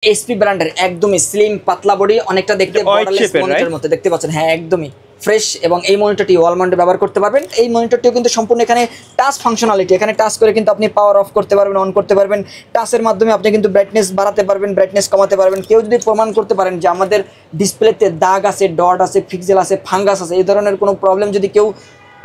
SP ব্র্যান্ডের একদমই slim পাতলা বডি, অনেকটা দেখতে বর্ডারলেস মনিটরের মতো দেখতে পাচ্ছেন। হ্যাঁ, একদমই ফ্রেশ। এবং এই মনিটরটি ওয়াল মাউন্টে ব্যবহার করতে পারবেন। এই মনিটরটিও কিন্তু সম্পূর্ণ এখানে টাচ ফাংশনালিটি, এখানে টাচ করে কিন্তু আপনি পাওয়ার অফ করতে পারবেন, অন করতে পারবেন। টাচের মাধ্যমে আপনি কিন্তু ব্রাইটনেস বাড়াতে পারবেন, ব্রাইটনেস কমাতে পারবেন। কেউ যদি প্রমাণ করতে পারেন যে আমাদের ডিসপ্লেতে দাগ আছে, ডট আছে, পিক্সেল আছে, ফাঙ্গাস আছে, এই ধরনের কোনো প্রবলেম যদি কেউ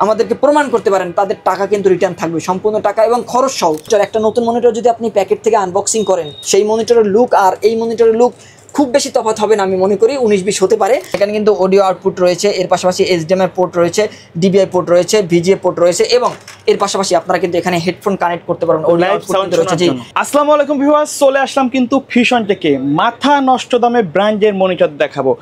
আমাদেরকে প্রমাণ করতে পারেন, তাদের টাকা কিন্তু রিটার্ন থাকবে, সম্পূর্ণ টাকা এবং খরচ সহ। একটা নতুন মনিটর যদি আপনি প্যাকেট থেকে আনবক্সিং করেন, সেই মনিটরের লুক আর এই মনিটরের লুক খুব বেশি তফাৎ হবে না, আমি মনে করি 19-20 হতে পারে। এখানে কিন্তু অডিও আউটপুট রয়েছে, এর পাশাপাশি HDMI পোর্ট রয়েছে, DVI পোর্ট রয়েছে, VGA পোর্ট রয়েছে এবং এর পাশাপাশি আপনারা কিন্তু এখানে হেডফোন কানেক্ট করতে পারবেন। অডিও আউটপুট রয়েছে। জি, আসসালামু আলাইকুম ভিউয়ার্স, চলে আসলাম কিন্তু ফিউশন থেকে মাথা নষ্ট দামে ব্র্যান্ডের মনিটর দেখাবো।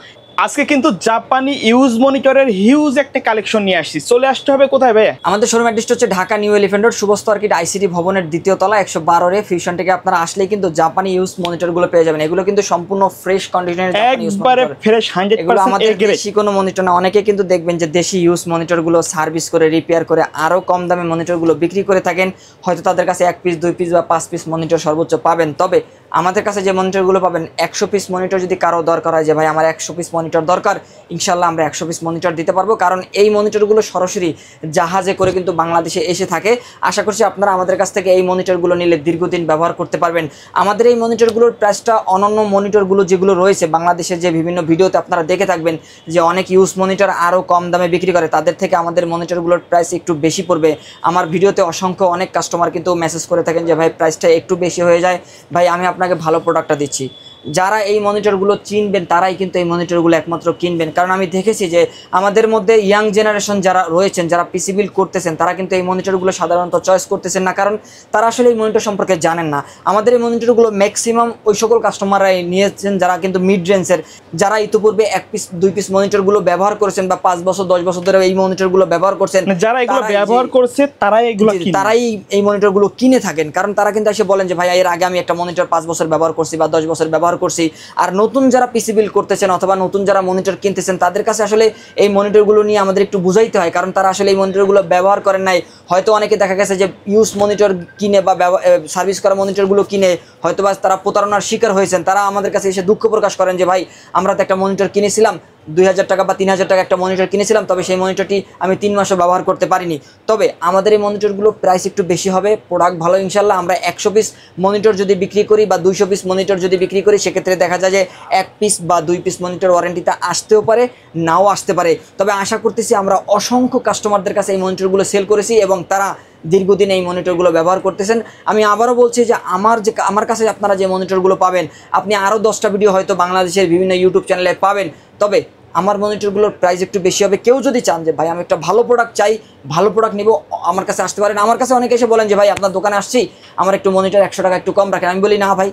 আজকে কিন্তু জাপানি ইউজ মনিটরের হিউজ একটা কালেকশন নিয়ে আসছি। চলে আসতে হবে কোথায় ভাই? আমাদের শোরুম অ্যাড্রেস হচ্ছে ঢাকা নিউ এলিফ্যান্ট রোড, শুভস্থ আর্কিড ICT ভবনের 2য় তলা 112 ফিউশন থেকে আপনারা আসলেই কিন্তু জাপানি ইউজ মনিটরগুলো পেয়ে যাবেন। এগুলো কিন্তু সম্পূর্ণ ফ্রেশ কন্ডিশনের জাপানি ইউজ মনিটর, একবারে ফ্রেশ 100%। এগুলো আমাদের দেশি কোনো মনিটর না। অনেকে কিন্তু দেখবেন যে দেশি ইউজ মনিটরগুলো সার্ভিস করে, রিপেয়ার করে আরও কম দামে মনিটরগুলো বিক্রি করে থাকেন। হয়তো তাদের কাছে 1 পিস 2 পিস বা 5 পিস মনিটর সর্বোচ্চ পাবেন। তবে আমাদের কাছে যে মনিটরগুলো পাবেন, 100 পিস মনিটর যদি কারো দরকার হয় যে ভাই আমার 100 পিস মনিটর দরকার, ইনশাল্লাহ আমরা 100 পিস মনিটর দিতে পারবো। কারণ এই মনিটরগুলো সরাসরি জাহাজে করে কিন্তু বাংলাদেশে এসে থাকে। আশা করছি আপনারা আমাদের কাছ থেকে এই মনিটরগুলো নিলে দীর্ঘদিন ব্যবহার করতে পারবেন। আমাদের এই মনিটরগুলোর প্রাইসটা অন্যান্য মনিটরগুলো যেগুলো রয়েছে বাংলাদেশের, যে বিভিন্ন ভিডিওতে আপনারা দেখে থাকবেন যে অনেক ইউজ মনিটর আরও কম দামে বিক্রি করে, তাদের থেকে আমাদের মনিটরগুলোর প্রাইস একটু বেশি পড়বে। আমার ভিডিওতে অসংখ্য অনেক কাস্টমার কিন্তু মেসেজ করে থাকেন যে ভাই প্রাইসটা একটু বেশি হয়ে যায়। ভাই আমি আপনাকে ভালো প্রোডাক্টটা দিচ্ছি। যারা এই মনিটরগুলো চিনবেন তারাই কিন্তু এই মনিটরগুলো একমাত্র কিনবেন। কারণ আমি দেখেছি যে আমাদের মধ্যে ইয়াং জেনারেশন যারা রয়েছেন, যারা পিসি বিল্ড করতেছেন, তারা কিন্তু এই মনিটরগুলো সাধারণত চয়েস করতেছেন না, কারণ তারা আসলে এই মনিটর সম্পর্কে জানেন না। আমাদের এই মনিটরগুলো ম্যাক্সিমাম ওই সকল কাস্টমাররাই নিয়েছেন যারা কিন্তু মিড রেঞ্জের, যারা ইতিপূর্বে 1 পিস 2 পিস মনিটরগুলো ব্যবহার করেছেন বা 5 বছর 10 বছর ধরে এই মনিটরগুলো ব্যবহার করছেন। যারা এগুলো ব্যবহার করছে তারাই এই মনিটরগুলো কিনে থাকেন। কারণ তারা কিন্তু এসে বলেন যে ভাই এর আগে আমি একটা মনিটর 5 বছর ব্যবহার করছি বা 10 বছর ব্যবহার করছি। আর নতুন যারা পিসি বিল্ড করতেছেন অথবা নতুন যারা মনিটর কিনতেছেন, তাদের কাছে আসলে এই মনিটরগুলো নিয়ে আমাদের একটু বুঝাইতে হয়, কারণ তারা আসলে এই মনিটরগুলো ব্যবহার করেন নাই। হয়তো অনেকে দেখা গেছে যে ইউজ মনিটর কিনে বা সার্ভিস করা মনিটরগুলো কিনে হয়তো বা তারা প্রতারণার শিকার হয়েছেন। তারা আমাদের কাছে এসে দুঃখ প্রকাশ করেন যে ভাই আমরা তো একটা মনিটর কিনেছিলাম, 2000 টাকা বা 3000 টাকা একটা মনিটর কিনেছিলাম, তবে সেই মনিটরটি আমি 3 মাসও ব্যবহার করতে পারিনি। তবে আমাদের এই মনিটরগুলো প্রাইস একটু বেশি হবে, প্রোডাক্ট ভালো ইনশাল্লাহ। আমরা 100 পিস মনিটর যদি বিক্রি করি বা 200 পিস মনিটর যদি বিক্রি করি, সেক্ষেত্রে দেখা যায় যে 1 পিস বা 2 পিস মনিটর ওয়ারেন্টিতে আসতেও পারে, নাও আসতে পারে। তবে আশা করতেছি আমরা অসংখ্য কাস্টমারদের কাছে এই মনিটরগুলো সেল করেছি এবং তারা দীর্ঘদিন এই মনিটরগুলো ব্যবহার করতেছেন। আমি আবারও বলছি যে আমার কাছে আপনারা যে মনিটরগুলো পাবেন, আপনি আরও 10টা ভিডিও হয়তো বাংলাদেশের বিভিন্ন ইউটিউব চ্যানেলে পাবেন। তবে আমার মনিটরগুলোর প্রাইস একটু বেশি হবে। কেউ যদি চান যে ভাই আমি একটা ভালো প্রোডাক্ট চাই, ভালো প্রোডাক্ট নিব, আমার কাছে আসতে পারেন। আমার কাছে অনেকে এসে বলেন যে ভাই আপনার দোকানে আসছি, আমার একটু মনিটর 100 টাকা একটু কম রাখেন। আমি বলি না ভাই,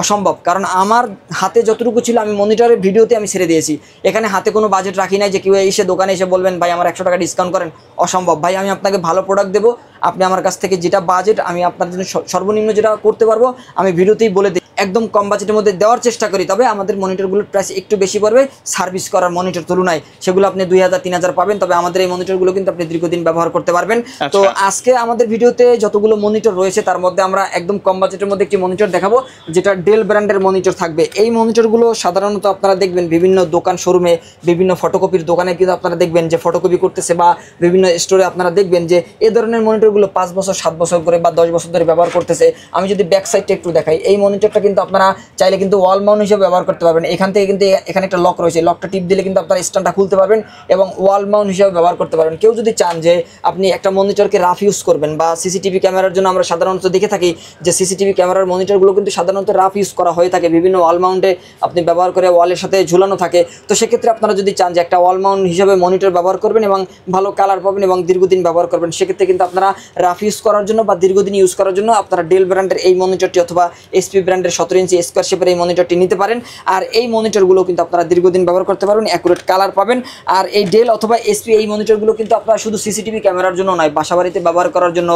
অসম্ভব। কারণ আমার হাতে যতটুকু ছিল আমি মনিটরের ভিডিওতে আমি ছেড়ে দিয়েছি। এখানে হাতে কোনো বাজেট রাখি নাই যে কেউ এসে দোকানে এসে বলবেন ভাই আমার 100 টাকা ডিসকাউন্ট করেন। অসম্ভব ভাই, আমি আপনাকে ভালো প্রোডাক্ট দেবো। আপনি আমার কাছ থেকে যেটা বাজেট, আমি আপনার জন্য সর্বনিম্ন যেটা করতে পারবো আমি ভিডিওতেই বলে দিই, একদম কম বাজেটের মধ্যে দেওয়ার চেষ্টা করি। তবে আমাদের মনিটরগুলোর প্রাইস একটু বেশি পড়বে সার্ভিস করার মনিটর তুলনায়। সেগুলো আপনি 2000-3000 পাবেন। তবে আমাদের এই মনিটরগুলো কিন্তু আপনি দীর্ঘদিন ব্যবহার করতে পারবেন। তো আজকে আমাদের ভিডিওতে যতগুলো মনিটর রয়েছে তার মধ্যে আমরা একদম কম বাজেটের মধ্যে একটি মনিটর দেখাবো, যেটা ডেল ব্র্যান্ডের মনিটর থাকবে। এই মনিটরগুলো সাধারণত আপনারা দেখবেন বিভিন্ন দোকান, শোরুমে, বিভিন্ন ফটোকপির দোকানে কিন্তু আপনারা দেখবেন যে ফটোকপি করতেছে, বা বিভিন্ন স্টোরে আপনারা দেখবেন যে এই ধরনের মনিটরগুলো 5 বছর 7 বছর করে বা 10 বছর ধরে ব্যবহার করতেছে। আমি যদি ব্যাক সাইডটা একটু দেখাই, এই মনিটরটা কিন্তু আপনারা চাইলে কিন্তু ওয়াল মাউন্ট হিসেবে ব্যবহার করতে পারবেন। এখান থেকে কিন্তু এখানে একটা লক রয়েছে, লকটা টিপ দিলে কিন্তু আপনারা স্ট্যান্ডটা খুলতে পারবেন এবং ওয়াল মাউন্ট হিসেবে ব্যবহার করতে পারবেন। কেউ যদি চান যে আপনি একটা মনিটরকে রাফ ইউজ করবেন বা সিসিটিভি ক্যামেরার জন্য, আমরা সাধারণত দেখে থাকি যে সিসিটিভি ক্যামেরার মনিটরগুলো কিন্তু সাধারণত রাফ ইউজ করা হয়ে থাকে, বিভিন্ন ওয়াল মাউন্টে আপনি ব্যবহার করে ওয়ালের সাথে ঝুলানো থাকে। তো সেক্ষেত্রে আপনারা যদি চান যে একটা ওয়াল মাউন্ট হিসেবে মনিটর ব্যবহার করবেন এবং ভালো কালার পাবেন এবং দীর্ঘদিন ব্যবহার করবেন, সেক্ষেত্রে কিন্তু আপনারা রাফ ইউজ করার জন্য বা দীর্ঘদিন ইউজ করার জন্য আপনারা ডেল ব্র্যান্ডের এই মনিটরটি অথবা এসপি ব্র্যান্ডের 17 ইঞ্চি স্কয়ার শেপের এই মনিটরটি নিতে পারেন। আর এই মনিটরগুলো কিন্তু আপনারা দীর্ঘদিন ব্যবহার করতে পারবেন, অ্যাকুরেট কালার পাবেন। আর এই ডেল অথবা এসপি এই মনিটরগুলো কিন্তু আপনারা শুধু সিসিটিভি ক্যামেরার জন্য নয়, বাসাবাড়িতে ব্যবহার করার জন্য,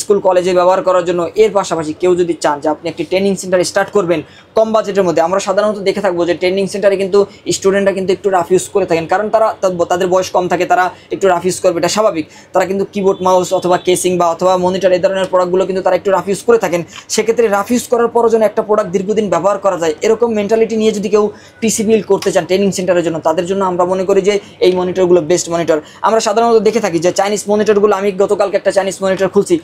স্কুল কলেজে ব্যবহার করার জন্য, এর পাশাপাশি কেউ যদি চান যে আপনি একটি ট্রেনিং সেন্টার স্টার্ট করবেন কম বাজেটের মধ্যে, আমরা সাধারণত দেখে থাকবো যে ট্রেনিং সেন্টারে কিন্তু স্টুডেন্টরা কিন্তু একটু রাফ ইউজ করে থাকেন, কারণ তাদের বয়স কম থাকে, তারা একটু রাফ ইউজ করবে, এটা স্বাভাবিক। তারা কিন্তু কিবোর্ড মাউস অথবা কেস কেসিং বা অথবা মনিটর এই ধরনের প্রোডাক্টগুলো কিন্তু তারা একটু রাফ ইউজ করে থাকেন। সেক্ষেত্রে রাফ ইউজ করার পরও যেন একটা প্রোডাক্ট দীর্ঘদিন ব্যবহার করা যায়, এরকম মেন্টালিটি নিয়ে যদি কেউ পিসি বিল্ড করতে চান ট্রেনিং সেন্টারের জন্য, তাদের জন্য আমরা মনে করি যে এই মনিটরগুলো বেস্ট মনিটর। আমরা সাধারণত দেখে থাকি যে চাইনিজ মনিটরগুলো, আমি গতকালকে একটা চাইনিজ মনিটর খুলছি,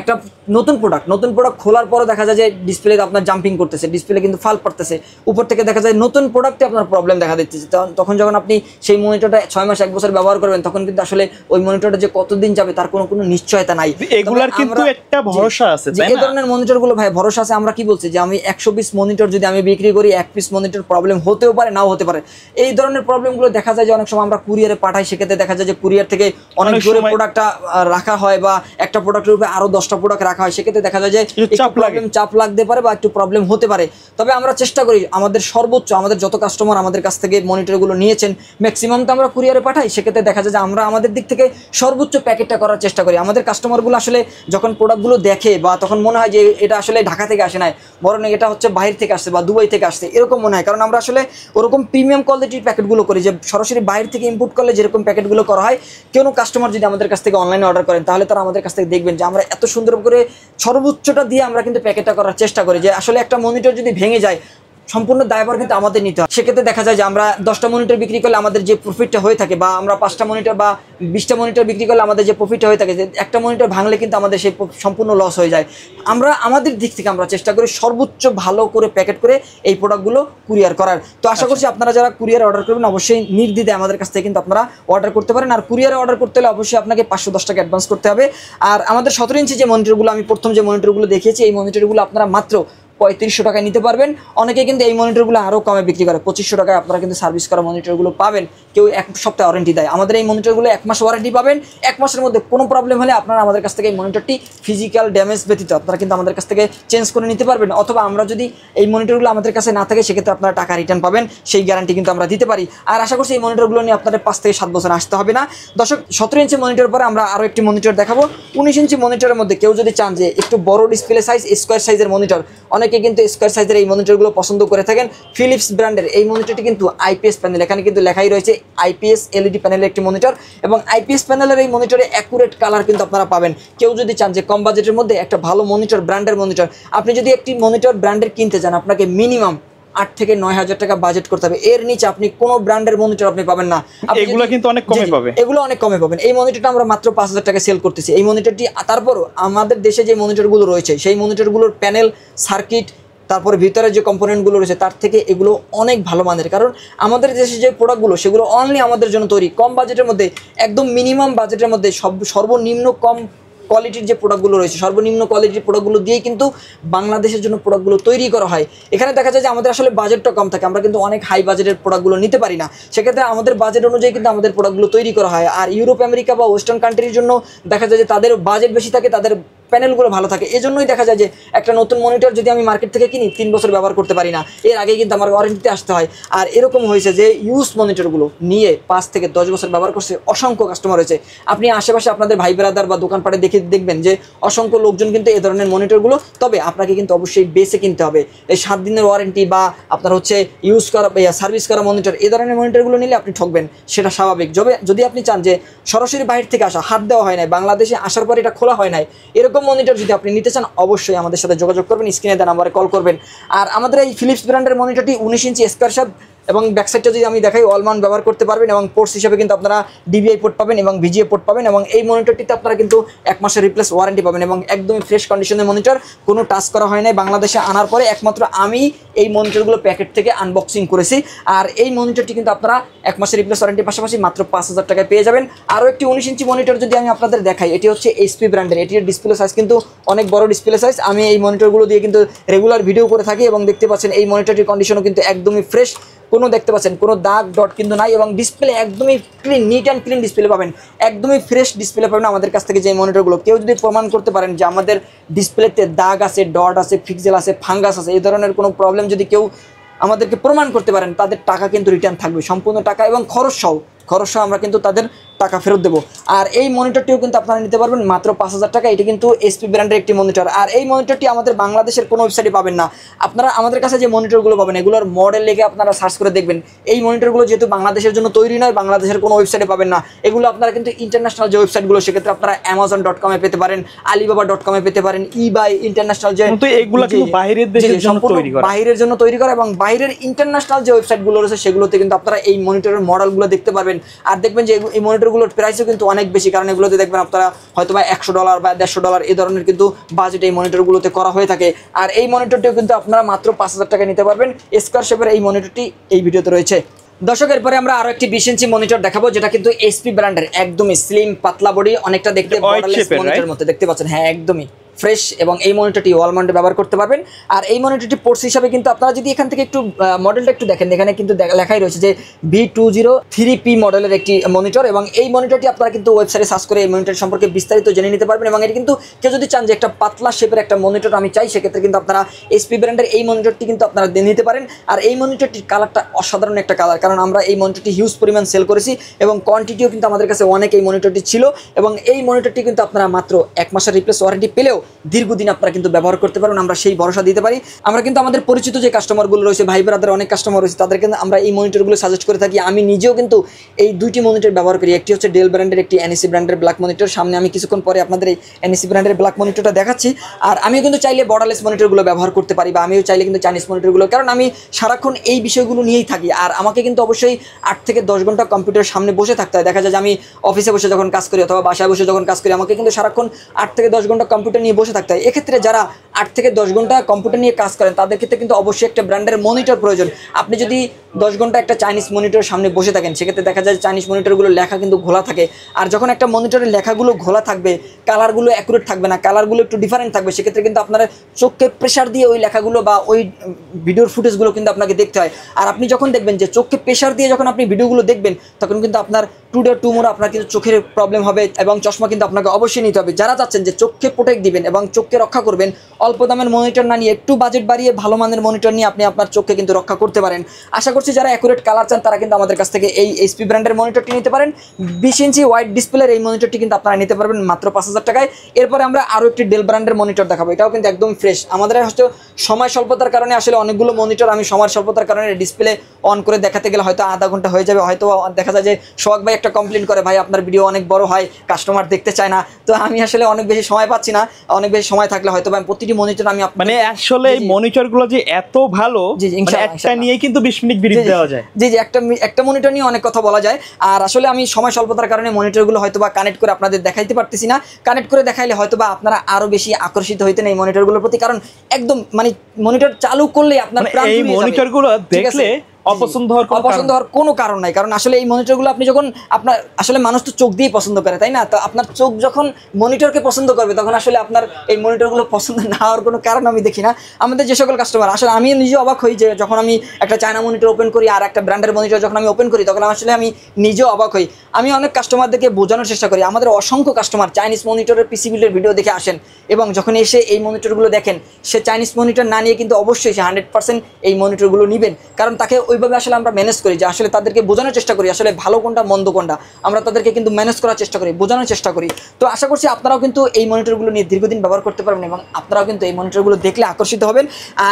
একটা নতুন প্রোডাক্ট খোলার পরও দেখা যায় যে ডিসপ্লেতে আপনার জাম্পিং করতেছে, ডিসপ্লে কিন্তু ফাল পড়তেছে, উপর থেকে দেখা যায় নতুন প্রোডাক্টে আপনার প্রবলেম দেখা দিচ্ছে। তখন যখন আপনি সেই মনিটরটা 6 মাস 1 বছর ব্যবহার করবেন, তখন কিন্তু আসলে ওই মনিটরটা যে কতদিন যাবে তার কোনো নিশ্চয়তা নাই। এগুলার কিন্তু একটা ভরসা আছে, তাই না? এই ধরনের মনিটরগুলো ভাই ভরসা আছে। আমরা কি বলছি যে আমি 100 পিস মনিটর যদি আমি বিক্রি করি, 1 পিস মনিটর প্রবলেম হতেও পারে, নাও হতে পারে। এই ধরনের প্রবলেমগুলো দেখা যায় যে অনেক সময় আমরা কুরিয়ারে পাঠাই, সেক্ষেত্রে দেখা যায় যে কুরিয়ার থেকে অনেক দূরে প্রোডাক্টটা রাখা হয় বা একটা প্রোডাক্টের উপরে আরো 10টা প্রোডাক্ট রাখা হয়, সেক্ষেত্রে দেখা যায় যে চাপ লাগতে পারে বা একটু প্রবলেম হতে পারে। তবে আমরা চেষ্টা করি আমাদের সর্বোচ্চ, আমাদের যত কাস্টমার আমাদের কাছ থেকে মনিটরগুলো নিয়েছেন ম্যাক্সিমাম তো আমরা কুরিয়ারে পাঠাই, সেক্ষেত্রে দেখা যায় যে আমরা আমাদের দিক থেকে সর্বোচ্চ প্যাকেটটা করার চেষ্টা করি। আমাদের কাস্টমারগুলো আসলে যখন প্রোডাক্টগুলো দেখে বা তখন মনে হয় যে এটা আসলে ঢাকা থেকে আসে নাই, বরং এটা হচ্ছে বাইরে থেকে আসছে বা দুবাই থেকে আসছে, এরকম মনে হয়। কারণ আমরা আসলে ওরকম প্রিমিয়াম কোয়ালিটির প্যাকেটগুলো করি, যে সরাসরি বাইরে থেকে ইম্পোর্ট করলে যেরকম প্যাকেটগুলো করা হয়। কোনো কাস্টমার যদি আমাদের কাছ থেকে অনলাইনে অর্ডার করেন, তাহলে তারা আমাদের কাছ থেকে দেখবেন যে আমরা এত সুন্দর করে সর্বোচ্চটা দিয়ে আমরা কিন্তু প্যাকেটটা করার চেষ্টা করি, যে আসলে একটা মনিটর যদি ভেঙে যায় সম্পূর্ণ দায়ভার কিন্তু আমাদের নিতে হয়। সেক্ষেত্রে দেখা যায় যে আমরা 10টা মনিটর বিক্রি করলে আমাদের যে প্রফিটটা হয়ে থাকে, বা আমরা 5টা মনিটর বা 20টা মনিটর বিক্রি করলে আমাদের যে প্রফিটটা হয়ে থাকে, যে একটা মনিটর ভাঙলে কিন্তু আমাদের সেই সম্পূর্ণ লস হয়ে যায়। আমরা আমাদের দিক থেকে আমরা চেষ্টা করি সর্বোচ্চ ভালো করে প্যাকেট করে এই প্রোডাক্টগুলো কুরিয়ার করার। তো আশা করছি আপনারা যারা কুরিয়ার অর্ডার করবেন অবশ্যই নির্দ্বিধায় আমাদের কাছ থেকে কিন্তু আপনারা অর্ডার করতে পারেন। আর কুরিয়ারে অর্ডার করতে হলে অবশ্যই আপনাকে 510 টাকা অ্যাডভান্স করতে হবে। আর আমাদের 17 ইঞ্চি যে মনিটরগুলো, আমি প্রথম যে মনিটরগুলো দেখিয়েছি, এই মনিটরগুলো আপনারা মাত্র 3500 টাকায় নিতে পারবেন। অনেকে কিন্তু এই মনিটরগুলো আরও কমে বিক্রি করে, 2500 টাকায় আপনারা কিন্তু সার্ভিস করা মনিটরগুলো পাবেন। কেউ 1 সপ্তাহ ওয়ারেন্টি দেয়, আমাদের এই মনিটরগুলো 1 মাস ওয়ারেন্টি পাবেন। 1 মাসের মধ্যে কোনো প্রবলেম হলে আপনারা আমাদের কাছ থেকে এই মনিটরটি ফিজিক্যাল ড্যামেজ ব্যতীত আপনারা কিন্তু আমাদের কাছ থেকে চেঞ্জ করে নিতে পারবেন। অথবা আমরা যদি এই মনিটরগুলো আমাদের কাছে না থাকে, সেক্ষেত্রে আপনারা টাকা রিটার্ন পাবেন, সেই গ্যারান্টি কিন্তু আমরা দিতে পারি। আর আশা করছি এই মনিটরগুলো নিয়ে আপনাদের 5 থেকে 7 বছর আসতে হবে না। দর্শক, 17 ইঞ্চি মনিটর পরে আমরা আরও একটি মনিটর দেখাবো। 19 ইঞ্চি মনিটরের মধ্যে কেউ যদি চান যে একটু বড় ডিসপ্লে সাইজ, স্কোয়ার সাইজের মনিটর, অনেকে কিন্তু স্কোয়ার সাইজ এই মনিটরগুলো পছন্দ করে থাকেন। ফিলিপস ব্র্যান্ডের এই মনিটরটি কিন্তু আইপিএস প্যানেল, এখানে কিন্তু লেখাই রয়েছে আইপিএস এলইডি প্যানেলের একটি মনিটর, এবং আইপিএস প্যানেলের এই মনিটরে অ্যাকুরেট কালার কিন্তু আপনারা পাবেন। কেউ যদি চান যে কম বাজেটের মধ্যে একটা ভালো মনিটর, ব্র্যান্ডের মনিটর, আপনি যদি একটি মনিটর ব্র্যান্ডের কিনতে চান, আপনাকে মিনিমাম 8 থেকে 9,000 টাকা বাজেট করতে হবে। এর নিচে আপনি কোনো ব্র্যান্ডের মনিটর আপনি পাবেন না। এগুলো কিন্তু অনেক কমে পাবেন, এগুলো অনেক কমে পাবেন। এই মনিটরটা আমরা মাত্র 5,000 টাকা সেল করতেছি। এই মনিটরটি, তারপরও আমাদের দেশে যে মনিটরগুলো রয়েছে, সেই মনিটরগুলোর প্যানেল, সার্কিট, তারপরে ভিতরে যে কম্পোনেন্টগুলো রয়েছে, তার থেকে এগুলো অনেক ভালো মানের। কারণ আমাদের দেশে যে প্রোডাক্টগুলো, সেগুলো অনলি আমাদের জন্য তৈরি, কম বাজেটের মধ্যে, একদম মিনিমাম বাজেটের মধ্যে, সর্বনিম্ন কম কোয়ালিটির যে প্রোডাক্টগুলো রয়েছে, সর্বনিম্ন কোয়ালিটির প্রোডাক্টগুলো দিয়েই কিন্তু বাংলাদেশের জন্য প্রোডাক্টগুলো তৈরি করা হয়। এখানে দেখা যায় যে আমাদের আসলে বাজেটটা কম থাকে, আমরা কিন্তু অনেক হাই বাজেটের প্রোডাক্টগুলো নিতে পারি না। সেক্ষেত্রে আমাদের বাজেট অনুযায়ী কিন্তু আমাদের প্রোডাক্টগুলো তৈরি করা হয়। আর ইউরোপ, আমেরিকা বা ওয়েস্টার্ন কান্ট্রির জন্য দেখা যায় যে তাদের বাজেট বেশি থাকে, তাদের প্যানেলগুলো ভালো থাকে। এজন্যই দেখা যায় যে একটা নতুন মনিটর যদি আমি মার্কেট থেকে কিনি, 3 বছর ব্যবহার করতে পারি না, এর আগে কিন্তু আমার ওয়ারেন্টিতে আসতে হয়। আর এরকম হয়েছে যে ইউজ মনিটরগুলো নিয়ে 5 থেকে 10 বছর ব্যবহার করছে অসংখ্য কাস্টমার হয়েছে। আপনি আশেপাশে আপনাদের ভাই ব্রাদার বা দোকানপাটে দেখবেন যে অসংখ্য লোকজন কিন্তু এই ধরনের মনিটরগুলো, তবে আপনাকে কিন্তু অবশ্যই বেসে কিনতে হবে। এই 7 দিনের ওয়ারেন্টি বা আপনার হচ্ছে ইউজ করা, সার্ভিস করা মনিটর, এই ধরনের মনিটরগুলো নিলে আপনি ঠকবেন, সেটা স্বাভাবিক। যদি আপনি চান যে সরাসরি বাইরে থেকে আসা, হাত দেওয়া হয় নাই, বাংলাদেশে আসার পর এটা খোলা হয় নাই, এরকম মনিটর যদি আপনি নিতে চান, অবশ্যই আমাদের সাথে যোগাযোগ করবেন, স্ক্রিনে দেওয়া নাম্বারে কল করবেন। আর আমাদের এই ফিলিপস ব্র্যান্ডের মনিটরটি 19 ইঞ্চি স্কোয়ার শেপ, এবং ব্যাকসাইডটা যদি আমি দেখাই, অল মাউন্ট ব্যবহার করতে পারবেন, এবং পোর্টস হিসেবে কিন্তু আপনারা ডিবিআই পোর্ট পাবেন এবং ভিজিএ পোর্ট পাবেন। এবং এই মনিটরটিতে আপনারা কিন্তু 1 মাসের রিপ্লেস ওয়ারেন্টি পাবেন, এবং একদমই ফ্রেশ কন্ডিশনের মনিটর, কোনো টাচ করা হয় নাই। বাংলাদেশে আনার পরে একমাত্র আমি এই মনিটরগুলো প্যাকেট থেকে আনবক্সিং করেছি। আর এই মনিটরটি কিন্তু আপনারা 1 মাসের রিপ্লেস ওয়ারেন্টির পাশাপাশি মাত্র 5,000 টাকায় পেয়ে যাবেন। আরও একটি 19 ইঞ্চি মনিটর যদি আমি আপনাদের দেখাই, এটি হচ্ছে এইচপি ব্র্যান্ডের, এটির ডিসপ্লে সাইজ কিন্তু অনেক বড় ডিসপ্লে সাইজ। আমি এই মনিটরগুলো দিয়ে কিন্তু রেগুলার ভিডিও করে থাকি, এবং দেখতে পাচ্ছেন এই মনিটরটির কন্ডিশনও কিন্তু একদমই ফ্রেশ, কোনো দেখতে পাচ্ছেন কোনো দাগ ডট কিন্তু নাই, এবং ডিসপ্লে একদমই clean, neat and clean display পাবেন, একদমই ফ্রেশ ডিসপ্লে পাবেন আমাদের কাছ থেকে যে মনিটরগুলো। কেউ যদি প্রমাণ করতে পারেন যে আমাদের ডিসপ্লেতে দাগ আছে, ডট আছে, পিক্সেল আছে, ফাঙ্গাস আছে, এই ধরনের কোনো প্রবলেম যদি কেউ আমাদেরকে প্রমাণ করতে পারেন, তাদের টাকা কিন্তু রিটার্ন থাকবে, সম্পূর্ণ টাকা এবং খরচ সহ আমরা কিন্তু তাদের টাকা ফেরত দেবো। আর এই মনিটরটিও কিন্তু আপনারা নিতে পারবেন মাত্র 5,000 টাকা। এটি কিন্তু এসপি ব্র্যান্ডের একটি মনিটর। আর এই মনিটরটি আমাদের বাংলাদেশের কোনো ওয়েবসাইটে পাবেন না। আপনারা আমাদের কাছে যে মনিটরগুলো পাবেন এগুলোর মডেল লিখে আপনারা সার্চ করে দেখবেন। এই মনিটরগুলো যেহেতু বাংলাদেশের জন্য তৈরি নয়, বাংলাদেশের কোনো ওয়েবসাইটে পাবেন না। এগুলো আপনারা কিন্তু ইন্টারন্যাশনাল যে ওয়েবসাইটগুলো সেক্ষেত্রে আপনারা amazon.com-এ পেতে পারেন, alibaba.com-এ পেতে পারেন, eBay ইন্টারন্যাশনাল যে এগুলো কিন্তু বাইরের দেশের জন্য তৈরি করা, বাইরের জন্য তৈরি করা এবং বাইরের ইন্টারন্যাশনাল যে ওয়েবসাইটগুলো রয়েছে সেগুলোতে কিন্তু আপনারা এই মনিটরের মডেলগুলো দেখতে পারবেন। আর দেখবেন যে এই মনিটরগুলোর প্রাইসও কিন্তু অনেক বেশি, কারণ এগুলোতে দেখবেন আপনারা হয়তো বা $100 বা $150 এই ধরনের কিন্তু বাজেট এই মনিটরগুলোতে করা হয়ে থাকে। আর এই মনিটরটিও কিন্তু আপনারা মাত্র 5,000 টাকা নিতে পারবেন। স্কয়ার শেপের এই মনিটরটি এই ভিডিওতে রয়েছে। দর্শকের পরে আমরা আরো একটি 20 ইঞ্চি মনিটর দেখাবো, যেটা কিন্তু এসপি ব্র্যান্ডের, একদমই স্লিম পাতলা বডি, অনেকটা দেখতে বর্ডারলেস মনিটরের মতো দেখতে পাচ্ছেন। হ্যাঁ, একদমই ফ্রেশ। এবং এই মনিটরটি ওয়াল মাউন্টে ব্যবহার করতে পারবেন। আর এই মনিটরটি পোর্টস হিসাবে কিন্তু আপনারা যদি এখান থেকে একটু মডেলটা একটু দেখেন, এখানে কিন্তু লেখাই রয়েছে যে V203P মডেলের একটি মনিটর। এবং এই মনিটরটি আপনারা কিন্তু ওয়েবসাইটে সার্চ করে এই মনিটর সম্পর্কে বিস্তারিত জেনে নিতে পারবেন। এবং এটি কিন্তু কেউ যদি চান যে একটা পাতলা শেপের একটা মনিটর আমি চাই, সেক্ষেত্রে কিন্তু আপনারা এসপি ব্র্যান্ডের এই মনিটরটি কিন্তু আপনারা নিতে পারেন। আর এই মনিটরটির কালারটা অসাধারণ একটা কালার, কারণ আমরা এই মনিটরটি হিউজ পরিমাণ সেল করেছি এবং কোয়ান্টিটিও কিন্তু আমাদের কাছে অনেক এই মনিটরটি ছিল। এবং এই মনিটরটি কিন্তু আপনারা মাত্র 1 মাসের রিপ্লেস ওয়ারেন্টি পেলেও দীর্ঘদিন আপনারা কিন্তু ব্যবহার করতে পারবেন, আমরা সেই ভরসা দিতে পারি। আমরা কিন্তু আমাদের পরিচিত যে কাস্টমারগুলো রয়েছে, ভাই ব্রাদার অনেক কাস্টমার রয়েছে, তাদেরকে আমরা এই মনিটরগুলো সাজেস্ট করে থাকি। আমি নিজেও কিন্তু এই দুইটি মনিটর ব্যবহার করি। একটি হচ্ছে ডেল ব্র্যান্ডের, একটি এনএসি ব্র্যান্ডের ব্ল্যাক মনিটর। সামনে আমি কিছুক্ষণ পরে আপনাদের এই এনএসি ব্র্যান্ডের ব্ল্যাক মনিটরটা দেখাচ্ছি। আর আমিও কিন্তু চাইলে বর্ডারলেস মনিটরগুলো ব্যবহার করতে পারি, বা আমিও চাইলে কিন্তু চাইনিজ মনিটরগুলো, কারণ আমি সারাক্ষণ এই বিষয়গুলো নিয়েই থাকি। আর আমাকে কিন্তু অবশ্যই 8 থেকে 10 ঘন্টা কম্পিউটারের সামনে বসে থাকতে হয়। দেখা যায় যে আমি অফিসে বসে যখন কাজ করি অথবা বাসায় বসে যখন কাজ করি, আমাকে কিন্তু সারাক্ষণ 8 থেকে 10 ঘন্টা কম্পিউটার নিয়ে বসে থাকতে হয়। এক্ষেত্রে যারা 8 থেকে 10 ঘন্টা কম্পিউটার নিয়ে কাজ করেন তাদের ক্ষেত্রে কিন্তু অবশ্যই একটা ব্র্যান্ডের মনিটর প্রয়োজন। আপনি যদি 10 ঘন্টা একটা চাইনিজ মনিটরের সামনে বসে থাকেন, সেক্ষেত্রে দেখা যায় চাইনিজ মনিটরগুলো লেখা কিন্তু ঘোলা থাকে। আর যখন একটা মনিটরের লেখাগুলো ঘোলা থাকবে, কালারগুলো অ্যাকুরেট থাকবে না, কালারগুলো একটু ডিফারেন্ট থাকবে, সেক্ষেত্রে কিন্তু আপনার চোখকে প্রেশার দিয়ে ওই লেখাগুলো বা ওই ভিডিওর ফুটেজগুলো কিন্তু আপনাকে দেখতে হয়। আর আপনি যখন দেখবেন যে চোখকে প্রেশার দিয়ে যখন আপনি ভিডিওগুলো দেখবেন, তখন কিন্তু আপনার টুডে টুমোরো আপনার কিন্তু চোখের প্রবলেম হবে এবং চশমা কিন্তু আপনাকে অবশ্যই নিতে হবে। যারা চাচ্ছেন যে চোখকে প্রোটেক্ট দিবেন এবং চোখকে রক্ষা করবেন, অল্প দামের মনিটর না নিয়ে একটু বাজেট বাড়িয়ে ভালো মানের মনিটর নিয়ে আপনি আপনার চোখকে কিন্তু রক্ষা করতে পারেন। আশা করছি যারা অ্যাকুরেট কালার চান তারা কিন্তু আমাদের কাছ থেকে এই এসপি ব্র্যান্ডের মনিটরটি নিতে পারেন। 20 ইঞ্চি ওয়াইড ডিসপ্লের এই মনিটরটি কিন্তু আপনারা নিতে পারবেন মাত্র 5,000 টাকায়। এরপরে আমরা আরও একটি ডেল ব্র্যান্ডের মনিটর দেখাবো, এটাও কিন্তু একদম ফ্রেশ। আমাদের হচ্ছে সময় স্বল্পতার কারণে আসলে অনেকগুলো মনিটর আমি সময় স্বল্পতার কারণে ডিসপ্লে অন করে দেখাতে গেলে হয়তো আধা ঘন্টা হয়ে যাবে। হয়তো দেখা যায় যে সোহাগ ভাই একটা কমপ্লেন করে, ভাই আপনার ভিডিও অনেক বড় হয়, কাস্টমার দেখতে চায় না। তো আমি আসলে অনেক বেশি সময় পাচ্ছি না, অনেক বেশি সময় থাকলে হয়তো আমি প্রতিটি মনিটর আমি মানে আসলে এই মনিটরগুলো যে এত ভালো, একটা নিয়ে কিন্তু 20 মিনিট ভিডিও দেওয়া যায়। জি জি, একটা মনিটর নিয়ে অনেক কথা বলা যায়। আর আসলে আমি সময় স্বল্পতার কারণে মনিটরগুলো হয়তো বা কানেক্ট করে আপনাদের দেখাইতে পারতেছি না। কানেক্ট করে দেখাইলে হয়তো বা আপনারা আরো বেশি আকর্ষিত হইতেন এই মনিটরগুলোর প্রতি, কারণ একদম মানে মনিটর চালু করলে আপনার প্রাণ এই মনিটরগুলো দেখলে অপছন্দ হওয়ার কোনো কারণ নাই। কারণ আসলে এই মনিটরগুলো আপনি যখন আপনার আসলে মানুষ তো চোখ দিয়েই পছন্দ করে, তাই না? তো আপনার চোখ যখন মনিটরকে পছন্দ করবে, তখন আসলে আপনার এই মনিটরগুলো পছন্দ না হওয়ার কোনো কারণ আমি দেখি না। আমাদের যে সকল কাস্টমার, আসলে আমি নিজে অবাক হই যে যখন আমি একটা চায়না মনিটর ওপেন করি আর একটা ব্র্যান্ডের মনিটর যখন আমি ওপেন করি, তখন আসলে আমি নিজেও অবাক হই। আমি অনেক কাস্টমারদেরকে বোঝানোর চেষ্টা করি। আমাদের অসংখ্য কাস্টমার চাইনিজ মনিটরের পিসি বিল্ডের ভিডিও দেখে আসেন এবং যখন এসে এই মনিটরগুলো দেখেন, সে চাইনিজ মনিটর না নিয়ে কিন্তু অবশ্যই সে 100% এই মনিটরগুলো নেবেন, কারণ তাকে ওইভাবে আসলে আমরা ম্যানেজ করি যে আসলে তাদেরকে বোঝানোর চেষ্টা করি আসলে ভালো কোনটা মন্দ কোনটা, আমরা তাদেরকে কিন্তু ম্যানেজ করার চেষ্টা করি, বোঝানোর চেষ্টা করি। তো আশা করছি আপনারাও কিন্তু এই মনিটরগুলো নিয়ে দীর্ঘদিন ব্যবহার করতে পারবেন এবং আপনারাও কিন্তু এই মনিটরগুলো দেখলে আকর্ষিত হবেন।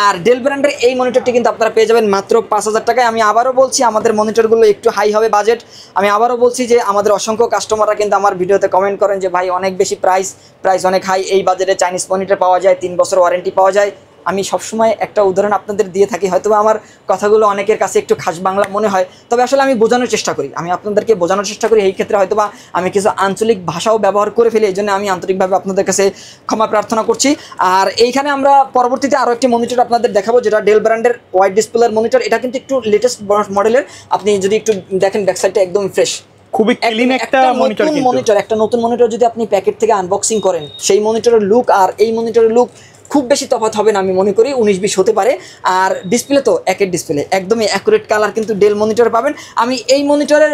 আর ডেল ব্র্যান্ডের এই মনিটরটি কিন্তু আপনারা পেয়ে যাবেন মাত্র 5,000 টাকায়। আমি আবারও বলছি আমাদের মনিটরগুলো একটু হাই হবে বাজেট। আমি আবারও বলছি যে আমাদের অসংখ্য কাস্টমাররা কিন্তু আমার ভিডিওতে কমেন্ট করেন যে ভাই অনেক বেশি প্রাইস অনেক হাই, এই বাজেটে চাইনিজ মনিটর পাওয়া যায়, 3 বছর ওয়ারেন্টি পাওয়া যায়। আমি সবসময় একটা উদাহরণ আপনাদের দিয়ে থাকি, হয়তো আমার কথাগুলো অনেকের কাছে একটু খাস বাংলা মনে হয়, তবে আসলে আমি বোঝানোর চেষ্টা করি, আমি আপনাদেরকে বোঝানোর চেষ্টা করি। এই ক্ষেত্রে হয়তোবা আমি কিছু আঞ্চলিক ভাষাও ব্যবহার করে ফেলি, এই জন্য আমি আন্তরিকভাবে আপনাদের কাছে ক্ষমা প্রার্থনা করছি। আর এইখানে আমরা পরবর্তীতে আরও একটি মনিটর আপনাদের দেখাবো, যেটা ডেল ব্র্যান্ডের ওয়াইড ডিসপ্লের মনিটর। এটা কিন্তু একটু লেটেস্ট মডেলের, আপনি যদি একটু দেখেন ব্যাক সাইডটা একদম ফ্রেশ, খুবই ক্লিন একটা মনিটর। একটা নতুন মনিটর যদি আপনি প্যাকেট থেকে আনবক্সিং করেন, সেই মনিটরের লুক আর এই মনিটরের লুক খুব বেশি তফাৎ হবে না আমি মনে করি, 19-20 হতে পারে। আর ডিসপ্লে তো একের ডিসপ্লে, একদমই অ্যাকুরেট কালার কিন্তু ডেল মনিটরে পাবেন। আমি এই মনিটরের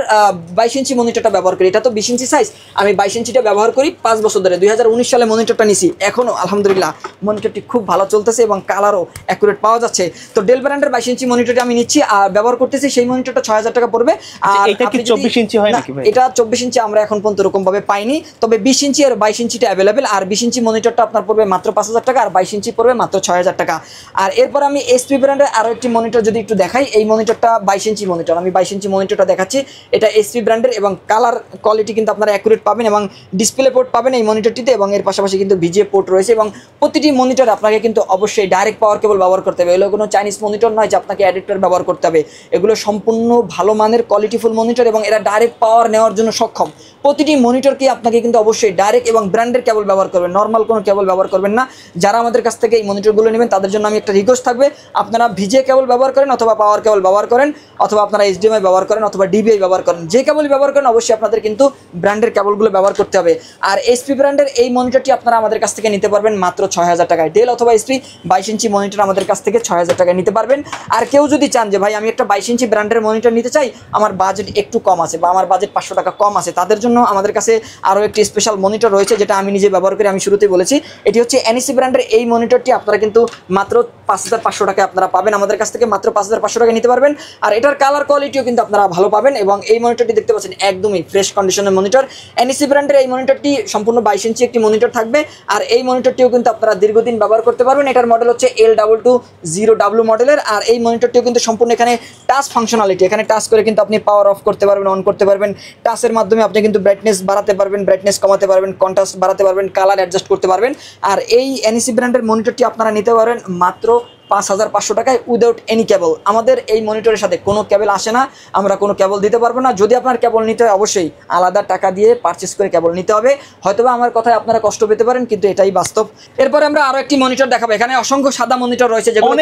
22 ইঞ্চি মনিটরটা ব্যবহার করি, এটা তো 20 ইঞ্চি সাইজ, আমি 22 ইঞ্চিটা ব্যবহার করি 5 বছর ধরে। 2019 সালে মনিটরটা নিছি, এখনও আলহামদুলিল্লাহ মনিটরটি খুব ভালো চলতেছে এবং কালারও অ্যাকুরেট পাওয়া যাচ্ছে। তো ডেল ব্র্যান্ডের 22 ইঞ্চি মনিটরটি আমি নিচ্ছি আর ব্যবহার করতেছি, সেই মনিটরটা 6000 টাকা পড়বে। আর এটা কি 24 ইঞ্চি হয় নাকি ভাই? এটা 24 ইঞ্চি আমরা এখন পর্যন্ত এরকম ভাবে পাইনি, তবে 20 ইঞ্চি আর 22 ইঞ্চিটা অ্যাভেলেবেল। আর 20 ইঞ্চি মনিটরটা আপনার পড়বে মাত্র 5000 টাকা, আর 22 ইঞ্চি পড়বে মাত্র 6000 টাকা। আর এরপর আমি এসপি ব্র্যান্ডের আরও একটি মনিটর যদি একটু দেখাই, এই মনিটরটা 22 ইঞ্চি মনিটর, আমি 22 ইঞ্চি মনিটরটা দেখাচ্ছি। এটা এসপি ব্র্যান্ডের এবং কালার কোয়ালিটি কিন্তু আপনারা অ্যাকুরেট পাবেন এবং ডিসপ্লে পোর্ট পাবেন এই মনিটরটিতে, এবং এর পাশাপাশি কিন্তু ভিজিএ পোর্ট রয়েছে। এবং প্রতিটি মনিটর আপনাকে কিন্তু অবশ্যই ডাইরেক্ট পাওয়ার কেবল ব্যবহার করতে হবে, এগুলো কোনো চাইনিজ মনিটর নয় যে আপনাকে অ্যাডাপ্টার ব্যবহার করতে হবে। এগুলো সম্পূর্ণ ভালো মানের কোয়ালিটিফুল মনিটর এবং এরা ডাইরেক্ট পাওয়ার নেওয়ার জন্য সক্ষম। প্রতিটি মনিটরকে আপনাকে কিন্তু অবশ্যই ডাইরেক্ট এবং ব্র্যান্ডের কেবল ব্যবহার করবেন, নর্মাল কোনো কেবল ব্যবহার করবেন না। যারা আমাদের কাছ থেকে এই মনিটরগুলো নেবেন তাদের জন্য আমি একটা রিকোয়েস্ট থাকবে, আপনারা ভিজিএ কেবল ব্যবহার করেন অথবা পাওয়ার কেবল ব্যবহার করেন, অথবা আপনারা এইচডিএমআই ব্যবহার করেন অথবা ডিবিআই ব্যবহার করেন, যে কেবল ব্যবহার করেন অবশ্যই আপনাদের কিন্তু ব্র্যান্ডের কেবলগুলো ব্যবহার করতে হবে। আর এসপি ব্র্যান্ডের এই মনিটরটি আপনারা আমাদের কাছ থেকে নিতে পারবেন মাত্র 6000 টাকায়। ডেল অথবা এসপি 22 ইঞ্চি মনিটর আমাদের কাছ থেকে 6000 টাকায় নিতে পারবেন। আর কেউ যদি চান যে ভাই আমি একটা 22 ইঞ্চি ব্র্যান্ডের মনিটর নিতে চাই, আমার বাজেট একটু কম আছে বা আমার বাজেট 500 টাকা কম আছে, তাদের জন্য আমাদের কাছে আরও একটি স্পেশাল মনিটর রয়েছে যেটা আমি নিজে ব্যবহার করি, আমি শুরুতেই বলেছি। এটি হচ্ছে এনইসি ব্র্যান্ডের এই মনিটরটি, আপনারা কিন্তু মাত্র 5500 টাকায় আপনারা পাবেন আমাদের কাছ থেকে, মাত্র 5500 টাকায় নিতে পারবেন। আর এটার কালার কোয়ালিটিও কিন্তু আপনারা ভালো পাবেন এবং এই মনিটরটি দেখতে পাচ্ছেন একদমই ফ্রেশ কন্ডিশনের মনিটর। এনইসি ব্র্যান্ডের এই মনিটরটি সম্পূর্ণ 22 ইঞ্চি একটি মনিটর থাকবে। আর এই মনিটরটিও কিন্তু আপনারা দীর্ঘদিন ব্যবহার করতে পারবেন। এটার মডেল হচ্ছে L220W মডেলের। আর এই মনিটরটিও কিন্তু সম্পূর্ণ এখানে টাচ ফাংশনালিটি, এখানে টাচ করে কিন্তু আপনি পাওয়ার অফ করতে পারবেন, অন করতে পারবেন। টাচের মাধ্যমে আপনি কিন্তু ব্রাইটনেস বাড়াতে পারবেন, ব্রাইটনেস কমাতে পারবেন, কন্ট্রাস্ট বাড়াতে পারবেন, কালার অ্যাডজাস্ট করতে পারবেন। আর এই এনইসি ব্র্যান্ডের মনিটরটি আপনারা নিতে পারেন মাত্র 5500 টাকায় উইদাউট এনি কেবল। আমাদের এই মনিটরের সাথে কোনো কেবল আসে না, আমরা কোনো কেবল দিতে পারবো না। যদি আপনার কেবল নিতে হয় অবশ্যই আলাদা টাকা দিয়ে পারচেস করে কেবল নিতে হবে। হয়তোবা আমার কথায় আপনারা কষ্ট পেতে পারেন, কিন্তু এটাই বাস্তব। এরপরে আমরা আরো একটি মনিটর দেখাবো। এখানে অসংখ্য সাদা মনিটর রয়েছে, যেগুলো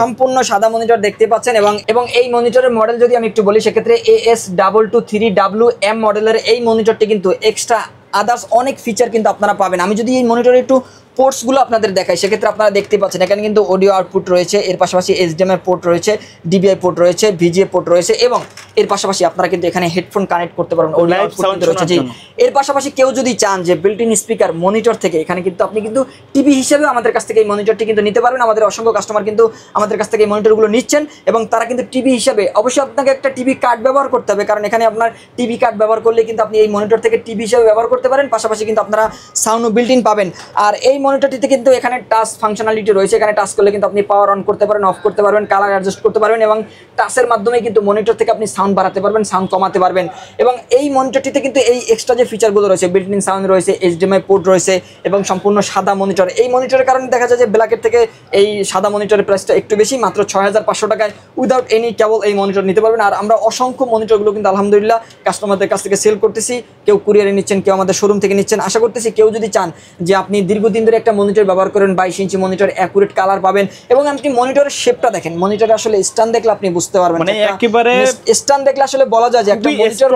সম্পূর্ণ সাদা মনিটর দেখতে পাচ্ছেন। এবং এই মনিটরের মডেল যদি আমি একটু বলি, সেক্ষেত্রে AS223WM মডেলের এই মনিটরটি কিন্তু এক্সট্রা আদার্স অনেক ফিচার কিন্তু আপনারা পাবেন। আমি যদি এই মনিটরে একটু পোর্টসগুলো আপনাদের দেখাই, সেক্ষেত্রে আপনারা দেখতে পাচ্ছেন এখানে কিন্তু অডিও আউটপুট রয়েছে, এর পাশাপাশি এইচডিএমআই পোর্ট রয়েছে, ডিবিআই পোর্ট রয়েছে, ভিজিএ পোর্ট রয়েছে, এবং এর পাশাপাশি আপনারা কিন্তু এখানে হেডফোন কানেক্ট করতে পারবেন, অডিও আউটপুট কিন্তু রয়েছে। জি, এর পাশাপাশি কেউ যদি চান যে বিল্ট ইন স্পিকার মনিটর থেকে, এখানে কিন্তু আপনি কিন্তু টিভি হিসেবে আমাদের কাছ থেকে এই মনিটরটি কিন্তু নিতে পারবেন। আমাদের অসংখ্য কাস্টমার কিন্তু আমাদের কাছ থেকে এই মনিটরগুলো নিচ্ছেন এবং তারা কিন্তু টিভি হিসেবে, অবশ্যই আপনাকে একটা টিভি কার্ড ব্যবহার করতে হবে, কারণ এখানে আপনার টিভি কার্ড ব্যবহার করলে কিন্তু আপনি এই মনিটর থেকে টিভি হিসেবে ব্যবহার করতে পারেন। পাশাপাশি কিন্তু আপনারা সাউন্ডও বিল্ট ইন পাবেন। আর এই মনিটরটিতে কিন্তু এখানে টাচ ফাংশনালিটি রয়েছে, এখানে টাচ করলে কিন্তু আপনি পাওয়ার অন করতে পারেন, অফ করতে পারবেন, কালার অ্যাডজাস্ট করতে পারবেন, এবং টাচের মাধ্যমে কিন্তু মনিটর থেকে আপনি সাউন্ড বাড়াতে পারবেন, সাউন্ড কমাতে পারবেন। এবং এই মনিটরটিতে কিন্তু এই এক্সট্রা যে ফিচারগুলো রয়েছে, বিল্ট ইন সাউন্ড রয়েছে, এইচডিএমআই পোর্ট রয়েছে, এবং সম্পূর্ণ সাদা মনিটর। এই মনিটরের কারণে দেখা যায় যে ব্ল্যাকের থেকে এই সাদা মনিটরের প্রাইসটা একটু বেশি, মাত্র 6500 টাকায় উইদাউট এনি কেবল এই মনিটর নিতে পারবেন। আর আমরা অসংখ্য মনিটরগুলো কিন্তু আলহামদুলিল্লাহ কাস্টমারদের কাছ থেকে সেল করতেছি, কেউ কুরিয়ারে নিচ্ছেন, কেউ আমাদের শোরুম থেকে নিচ্ছেন। আশা করতেছি কেউ যদি চান যে আপনি দীর্ঘদিন ধরে একটা মনিটর ব্যবহার করেন, 22 ইঞ্চি মনিটর, অ্যাকুরেট কালার পাবেন, এবং আপনি মনিটরের শেপটা দেখেন, মনিটরে আসলে স্ট্যান্ড দেখলে আপনি বুঝতে পারবেন, মানে একেবারে স্ট্যান্ড দেখলে আসলে বলা যায় যে একটা মনিটর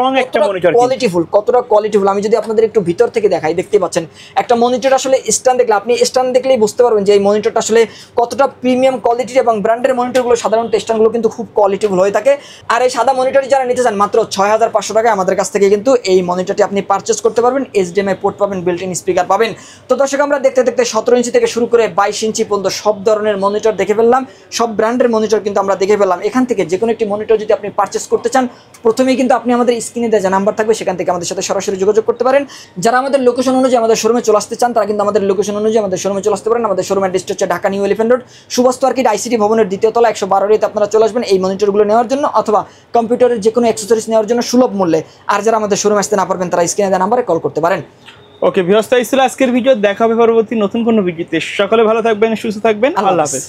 কোয়ালিটিফুল, কতটা কোয়ালিটিফুল। আমি যদি আপনাদের একটু ভিতর থেকে দেখাই, দেখতে পাচ্ছেন একটা মনিটর আসলে স্ট্যান্ড দেখলে, আপনি স্ট্যান্ড দেখলেই বুঝতে পারবেন যে এই মনিটরটা আসলে কতটা প্রিমিয়াম কোয়ালিটির। এবং ব্র্যান্ডের মনিটরগুলো সাধারণত স্ট্যান্ডগুলো কিন্তু খুব কোয়ালিটিফুল হয়ে থাকে। আর এই সাদা মনিটরটি যারা নিতে চান, মাত্র 6500 টাকায় আমাদের কাছ থেকে কিন্তু এই মনিটরটি আপনি পারচেস করতে পারবেন। এইচডিএমআই পোর্ট পাবেন, বিল্ট ইন স্পিকার পাবেন। তো দর্শক, আমরা দেখতে দেখতে 17 ইঞ্চি থেকে শুরু করে 22 ইঞ্চি পর্যন্ত সব ধরনের মনিটর দেখে ফেললাম, সব ব্র্যান্ডের মনিটর কিন্তু আমরা দেখে ফেললাম। এখান থেকে যে কোনো একটি মনিটর যদি আপনি পারচেস করতে চান, প্রথমেই কিন্তু আপনি আমাদের স্ক্রিনে দেওয়া যে নাম্বার থাকবে সেখান থেকে আমাদের সাথে সরাসরি যোগাযোগ করতে পারেন। যারা আমাদের লোকেশন অনুযায়ী আমাদের শোরুমে চলে আসতে চান, তারা কিন্তু আমাদের লোকেশন অনুযায়ী আমাদের শোরুমে চলে আসতে পারেন। আমাদের শোরুমের অ্যাড্রেস হচ্ছে Dhaka new Elephant road, Suvastu orchid ICT ভবনের 2য় তলা 112 আপনারা চলে আসবেন এই মনিটরগুলো নেওয়ার জন্য, অথবা কম্পিউটারের যে কোনো অ্যাক্সেসরিজ নেওয়ার জন্য সুলভ মূল্যে। আর যারা আমাদের শোরুমে আসতে না পারবেন, তারা স্ক্রিনে দেওয়া নাম্বারে কল করতে পারেন। ওকে ভিউয়ার্স, তাই ছিল আজকের ভিডিও। দেখা হবে পরবর্তী নতুন কোনো ভিডিওতে। সকলে ভালো থাকবেন, সুস্থ থাকবেন, আল্লাহ হাফেজ।